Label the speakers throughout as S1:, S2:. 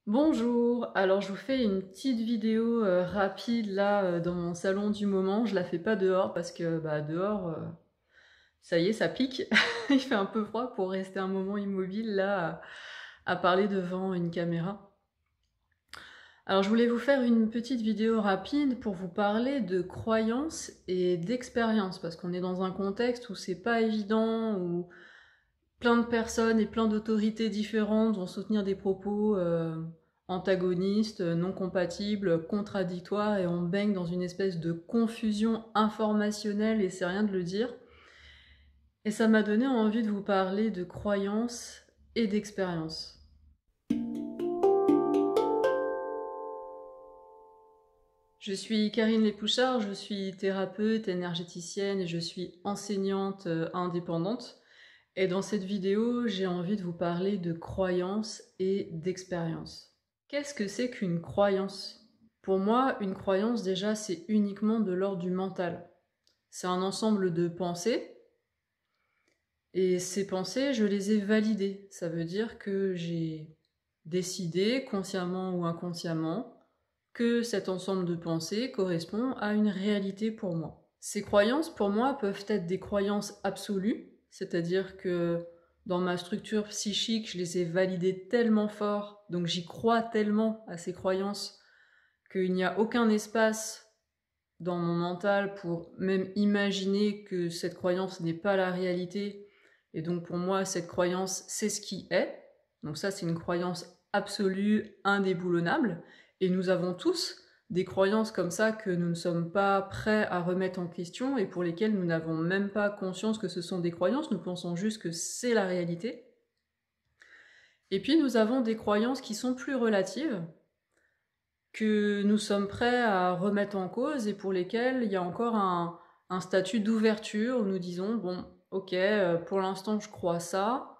S1: Bonjour, alors je vous fais une petite vidéo rapide là dans mon salon du moment. Je la fais pas dehors parce que dehors, ça y est, ça pique. Il fait un peu froid pour rester un moment immobile là à parler devant une caméra. Alors je voulais vous faire une petite vidéo rapide pour vous parler de croyances et d'expérience parce qu'on est dans un contexte où c'est pas évident, où plein de personnes et plein d'autorités différentes vont soutenir des propos antagonistes, non compatibles, contradictoires, et on baigne dans une espèce de confusion informationnelle, et c'est rien de le dire. Et ça m'a donné envie de vous parler de croyances et d'expériences. Je suis Karine Lépouchard, je suis thérapeute, énergéticienne et je suis enseignante indépendante. Et dans cette vidéo, j'ai envie de vous parler de croyances et d'expériences. Qu'est-ce que c'est qu'une croyance? Pour moi, une croyance, déjà, c'est uniquement de l'ordre du mental. C'est un ensemble de pensées, et ces pensées, je les ai validées. Ça veut dire que j'ai décidé, consciemment ou inconsciemment, que cet ensemble de pensées correspond à une réalité pour moi. Ces croyances, pour moi, peuvent être des croyances absolues, c'est-à-dire que dans ma structure psychique, je les ai validées tellement fort, donc j'y crois tellement à ces croyances qu'il n'y a aucun espace dans mon mental pour même imaginer que cette croyance n'est pas la réalité. Et donc pour moi, cette croyance, c'est ce qui est. Donc ça, c'est une croyance absolue, indéboulonnable. Et nous avons tous des croyances comme ça que nous ne sommes pas prêts à remettre en question et pour lesquelles nous n'avons même pas conscience que ce sont des croyances, nous pensons juste que c'est la réalité. Et puis nous avons des croyances qui sont plus relatives, que nous sommes prêts à remettre en cause et pour lesquelles il y a encore un statut d'ouverture où nous disons, bon, ok, pour l'instant je crois ça,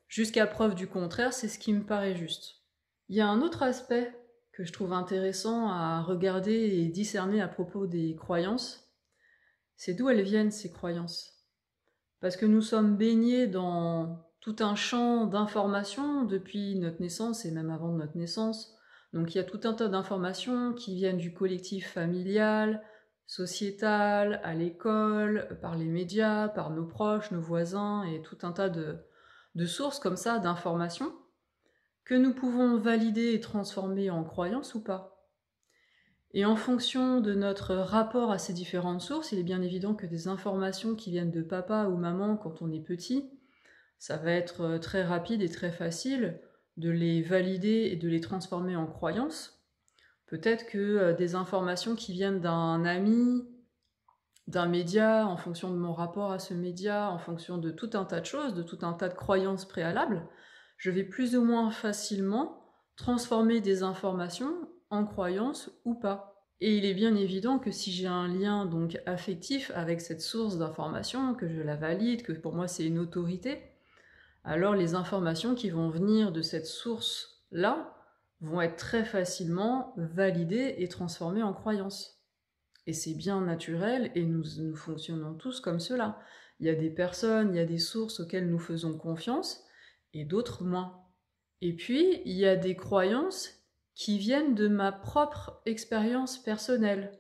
S1: jusqu'à preuve du contraire, c'est ce qui me paraît juste. Il y a un autre aspect que je trouve intéressant à regarder et discerner à propos des croyances, c'est d'où elles viennent ces croyances. Parce que nous sommes baignés dans tout un champ d'informations depuis notre naissance et même avant notre naissance. Donc il y a tout un tas d'informations qui viennent du collectif familial, sociétal, à l'école, par les médias, par nos proches, nos voisins, et tout un tas de sources comme ça d'informations que nous pouvons valider et transformer en croyances ou pas. Et en fonction de notre rapport à ces différentes sources, il est bien évident que des informations qui viennent de papa ou maman quand on est petit, ça va être très rapide et très facile de les valider et de les transformer en croyances. Peut-être que des informations qui viennent d'un ami, d'un média, en fonction de mon rapport à ce média, en fonction de tout un tas de choses, de tout un tas de croyances préalables, je vais plus ou moins facilement transformer des informations en croyances ou pas. Et il est bien évident que si j'ai un lien donc affectif avec cette source d'information, que je la valide, que pour moi c'est une autorité, alors les informations qui vont venir de cette source-là vont être très facilement validées et transformées en croyances. Et c'est bien naturel, et nous fonctionnons tous comme cela. Il y a des personnes, il y a des sources auxquelles nous faisons confiance, et d'autres moins. Et puis, il y a des croyances qui viennent de ma propre expérience personnelle.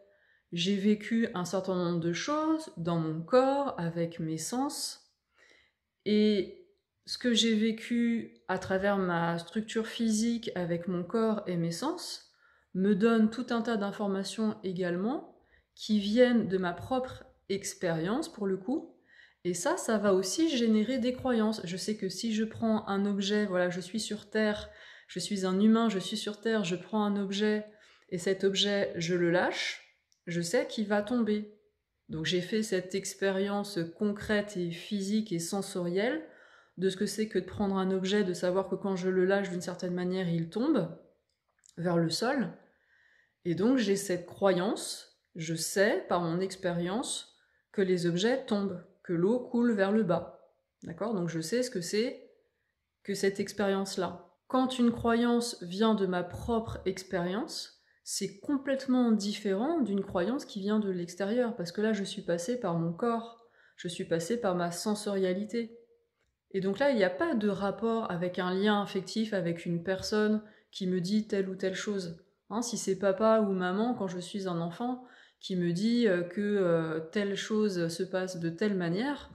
S1: J'ai vécu un certain nombre de choses dans mon corps, avec mes sens, et ce que j'ai vécu à travers ma structure physique avec mon corps et mes sens me donne tout un tas d'informations également qui viennent de ma propre expérience pour le coup. Et ça va aussi générer des croyances. Je sais que si je prends un objet, voilà, je suis sur Terre, je suis un humain, je suis sur Terre, je prends un objet et cet objet, je le lâche, je sais qu'il va tomber. Donc j'ai fait cette expérience concrète et physique et sensorielle de ce que c'est que de prendre un objet, de savoir que quand je le lâche d'une certaine manière, il tombe vers le sol. Et donc j'ai cette croyance, je sais par mon expérience que les objets tombent, que l'eau coule vers le bas. D'accord? Donc je sais ce que c'est que cette expérience-là. Quand une croyance vient de ma propre expérience, c'est complètement différent d'une croyance qui vient de l'extérieur, parce que là, je suis passée par mon corps, je suis passée par ma sensorialité. Et donc là, il n'y a pas de rapport avec un lien affectif avec une personne qui me dit telle ou telle chose. Hein, si c'est papa ou maman, quand je suis un enfant, qui me dit que telle chose se passe de telle manière,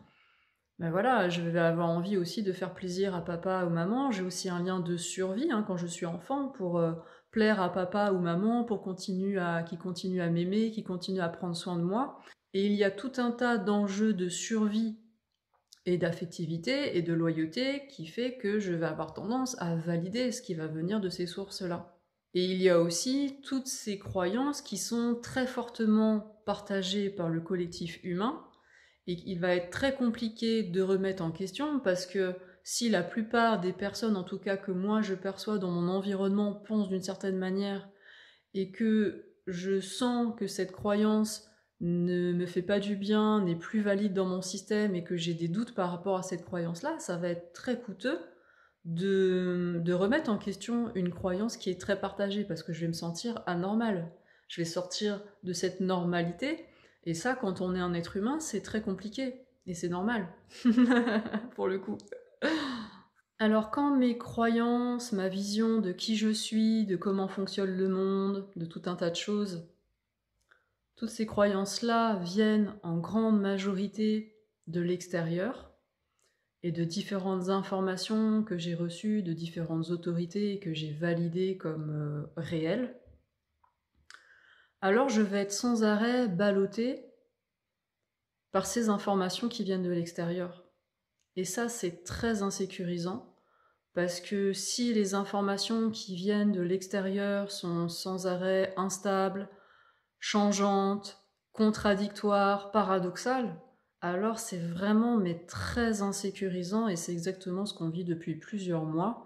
S1: ben voilà, je vais avoir envie aussi de faire plaisir à papa ou maman. J'ai aussi un lien de survie hein, quand je suis enfant pour plaire à papa ou maman, pour qu'ils continuent à m'aimer, qu'ils continuent à prendre soin de moi. Et il y a tout un tas d'enjeux de survie et d'affectivité et de loyauté qui fait que je vais avoir tendance à valider ce qui va venir de ces sources-là. Et il y a aussi toutes ces croyances qui sont très fortement partagées par le collectif humain et qu'il va être très compliqué de remettre en question parce que si la plupart des personnes, en tout cas que moi je perçois dans mon environnement, pensent d'une certaine manière et que je sens que cette croyance ne me fait pas du bien, n'est plus valide dans mon système et que j'ai des doutes par rapport à cette croyance-là, ça va être très coûteux de remettre en question une croyance qui est très partagée parce que je vais me sentir anormale. Je vais sortir de cette normalité et ça, quand on est un être humain, c'est très compliqué et c'est normal pour le coup. Alors quand mes croyances, ma vision de qui je suis, de comment fonctionne le monde, de tout un tas de choses, toutes ces croyances-là viennent en grande majorité de l'extérieur et de différentes informations que j'ai reçues de différentes autorités et que j'ai validées comme réelles, alors je vais être sans arrêt ballottée par ces informations qui viennent de l'extérieur. Et ça, c'est très insécurisant, parce que si les informations qui viennent de l'extérieur sont sans arrêt instables, changeantes, contradictoires, paradoxales, alors c'est vraiment mais très insécurisant et c'est exactement ce qu'on vit depuis plusieurs mois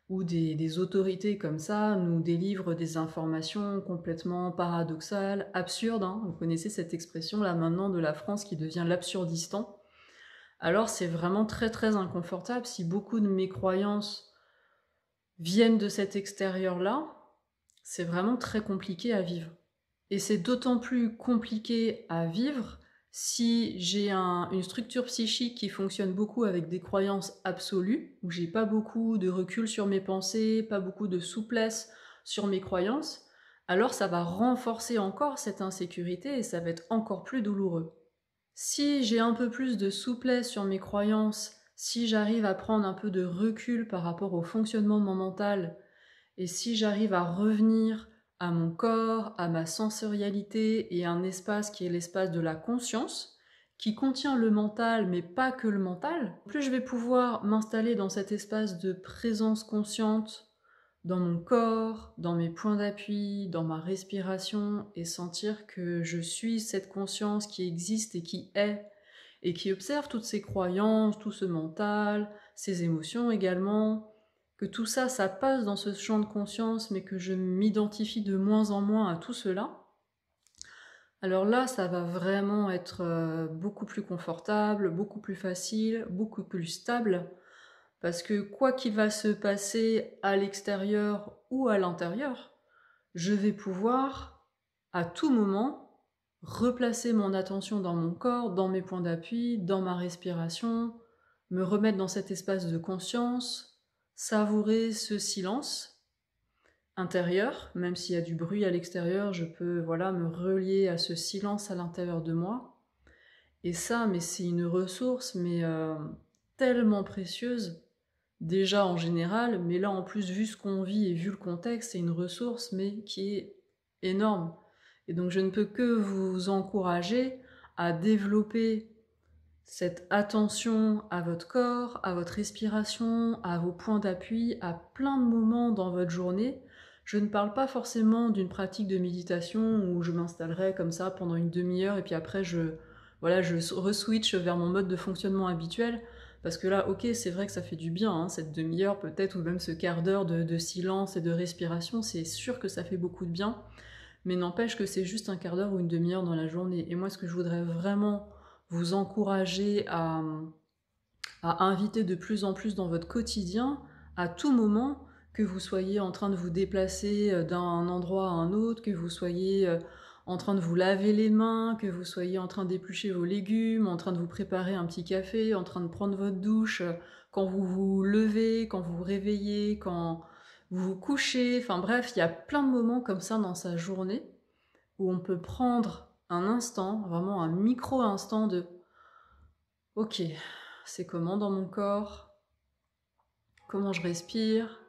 S1: où des autorités comme ça nous délivrent des informations complètement paradoxales, absurdes. Hein. Vous connaissez cette expression là maintenant de la France qui devient l'absurdistan. Alors c'est vraiment très très inconfortable si beaucoup de mes croyances viennent de cet extérieur-là, c'est vraiment très compliqué à vivre. Et c'est d'autant plus compliqué à vivre si j'ai une structure psychique qui fonctionne beaucoup avec des croyances absolues, où j'ai pas beaucoup de recul sur mes pensées, pas beaucoup de souplesse sur mes croyances, alors ça va renforcer encore cette insécurité et ça va être encore plus douloureux. Si j'ai un peu plus de souplesse sur mes croyances, si j'arrive à prendre un peu de recul par rapport au fonctionnement de mon mental, et si j'arrive à revenir à mon corps, à ma sensorialité et à un espace qui est l'espace de la conscience, qui contient le mental mais pas que le mental, plus je vais pouvoir m'installer dans cet espace de présence consciente, dans mon corps, dans mes points d'appui, dans ma respiration, et sentir que je suis cette conscience qui existe et qui est, et qui observe toutes ces croyances, tout ce mental, ces émotions également, que tout ça, ça passe dans ce champ de conscience, mais que je m'identifie de moins en moins à tout cela, alors là, ça va vraiment être beaucoup plus confortable, beaucoup plus facile, beaucoup plus stable, parce que quoi qu'il va se passer à l'extérieur ou à l'intérieur, je vais pouvoir, à tout moment, replacer mon attention dans mon corps, dans mes points d'appui, dans ma respiration, me remettre dans cet espace de conscience, savourer ce silence intérieur, même s'il y a du bruit à l'extérieur, je peux me relier à ce silence à l'intérieur de moi. Et ça, mais c'est une ressource tellement précieuse, déjà en général, mais là en plus vu ce qu'on vit et vu le contexte, c'est une ressource mais qui est énorme. Et donc je ne peux que vous encourager à développer cette attention à votre corps, à votre respiration, à vos points d'appui, à plein de moments dans votre journée. Je ne parle pas forcément d'une pratique de méditation où je m'installerai comme ça pendant une demi-heure et puis après je re-switch vers mon mode de fonctionnement habituel. Parce que là, ok, c'est vrai que ça fait du bien, hein, cette demi-heure peut-être, ou même ce quart d'heure de silence et de respiration, c'est sûr que ça fait beaucoup de bien, mais n'empêche que c'est juste un quart d'heure ou une demi-heure dans la journée. Et moi, ce que je voudrais vraiment vous encourager à inviter de plus en plus dans votre quotidien, à tout moment, que vous soyez en train de vous déplacer d'un endroit à un autre, que vous soyez en train de vous laver les mains, que vous soyez en train d'éplucher vos légumes, en train de vous préparer un petit café, en train de prendre votre douche, quand vous vous levez, quand vous vous réveillez, quand vous vous couchez, enfin bref, il y a plein de moments comme ça dans sa journée où on peut prendre un instant, vraiment un micro-instant de ok, c'est comment dans mon corps? Comment je respire?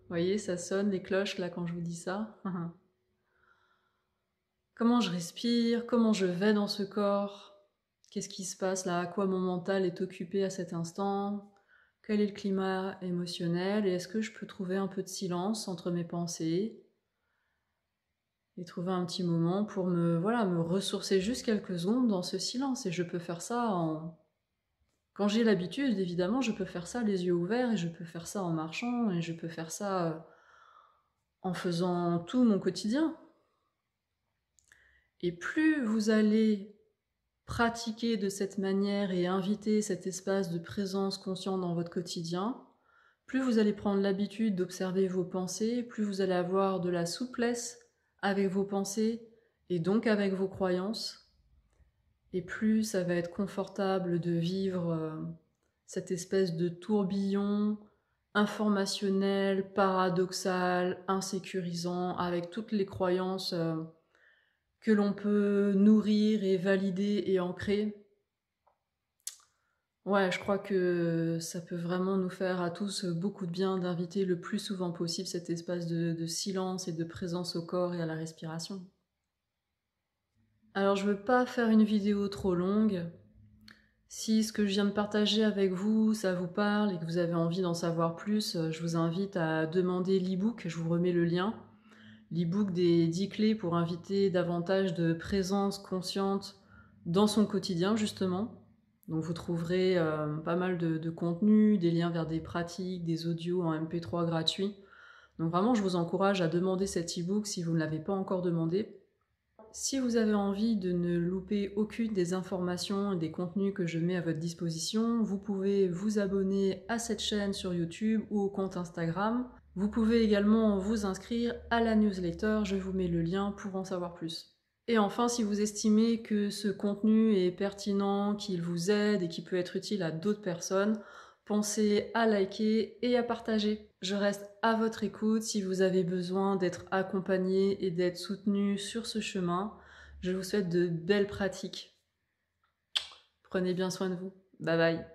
S1: Vous voyez, ça sonne les cloches là quand je vous dis ça. Comment je respire? Comment je vais dans ce corps? Qu'est-ce qui se passe là? À quoi mon mental est occupé à cet instant? Quel est le climat émotionnel? Et est-ce que je peux trouver un peu de silence entre mes pensées? Et trouver un petit moment pour me ressourcer juste quelques secondes dans ce silence. Et je peux faire ça quand j'ai l'habitude, évidemment, je peux faire ça les yeux ouverts, et je peux faire ça en marchant, et je peux faire ça en faisant tout mon quotidien. Et plus vous allez pratiquer de cette manière et inviter cet espace de présence consciente dans votre quotidien, plus vous allez prendre l'habitude d'observer vos pensées, plus vous allez avoir de la souplesse avec vos pensées et donc avec vos croyances, et plus ça va être confortable de vivre cette espèce de tourbillon informationnel, paradoxal, insécurisant, avec toutes les croyances que l'on peut nourrir et valider et ancrer. Ouais, je crois que ça peut vraiment nous faire à tous beaucoup de bien d'inviter le plus souvent possible cet espace de silence et de présence au corps et à la respiration. Alors je veux pas faire une vidéo trop longue. Si ce que je viens de partager avec vous, ça vous parle et que vous avez envie d'en savoir plus, je vous invite à demander l'e-book, je vous remets le lien. L'e-book des 10 clés pour inviter davantage de présence consciente dans son quotidien, justement. Donc vous trouverez pas mal de contenu, des liens vers des pratiques, des audios en MP3 gratuits. Donc vraiment, je vous encourage à demander cet e-book si vous ne l'avez pas encore demandé. Si vous avez envie de ne louper aucune des informations et des contenus que je mets à votre disposition, vous pouvez vous abonner à cette chaîne sur YouTube ou au compte Instagram. Vous pouvez également vous inscrire à la newsletter, je vous mets le lien pour en savoir plus. Et enfin, si vous estimez que ce contenu est pertinent, qu'il vous aide et qu'il peut être utile à d'autres personnes, pensez à liker et à partager. Je reste à votre écoute si vous avez besoin d'être accompagné et d'être soutenu sur ce chemin. Je vous souhaite de belles pratiques. Prenez bien soin de vous. Bye bye.